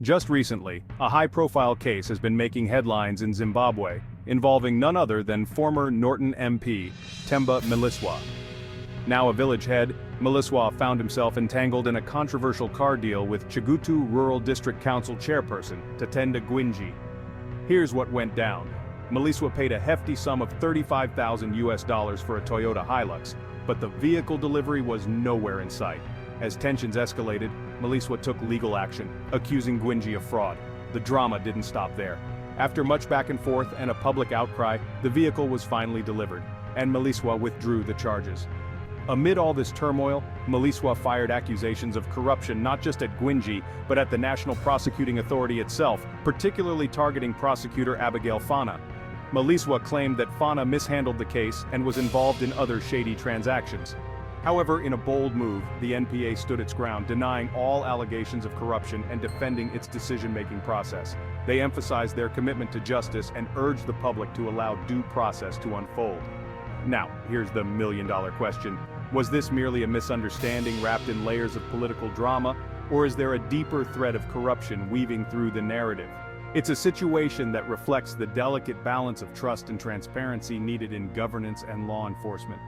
Just recently, a high-profile case has been making headlines in Zimbabwe, involving none other than former Norton MP, Temba Mliswa. Now a village head, Mliswa found himself entangled in a controversial car deal with Chigutu Rural District Council chairperson, Tatenda Gwinji. Here's what went down. Mliswa paid a hefty sum of $35,000 for a Toyota Hilux, but the vehicle delivery was nowhere in sight. As tensions escalated, Mliswa took legal action, accusing Gwinji of fraud. The drama didn't stop there. After much back and forth and a public outcry, the vehicle was finally delivered, and Mliswa withdrew the charges. Amid all this turmoil, Mliswa fired accusations of corruption not just at Gwinji, but at the National Prosecuting Authority itself, particularly targeting prosecutor Abigail Fana. Mliswa claimed that Fana mishandled the case and was involved in other shady transactions. However, in a bold move, the NPA stood its ground, denying all allegations of corruption and defending its decision-making process. They emphasized their commitment to justice and urged the public to allow due process to unfold. Now, here's the million-dollar question. Was this merely a misunderstanding wrapped in layers of political drama, or is there a deeper thread of corruption weaving through the narrative? It's a situation that reflects the delicate balance of trust and transparency needed in governance and law enforcement.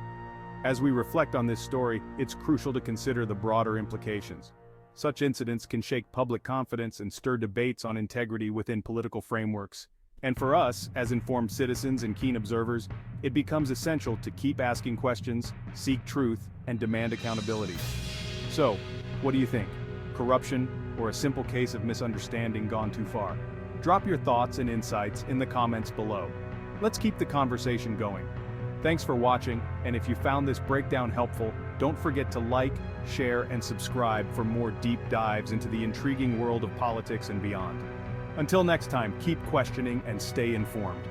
As we reflect on this story, it's crucial to consider the broader implications. Such incidents can shake public confidence and stir debates on integrity within political frameworks. And for us, as informed citizens and keen observers, it becomes essential to keep asking questions, seek truth, and demand accountability. So, what do you think? Corruption, or a simple case of misunderstanding gone too far? Drop your thoughts and insights in the comments below. Let's keep the conversation going. Thanks for watching, and if you found this breakdown helpful, don't forget to like, share, and subscribe for more deep dives into the intriguing world of politics and beyond. Until next time, keep questioning and stay informed.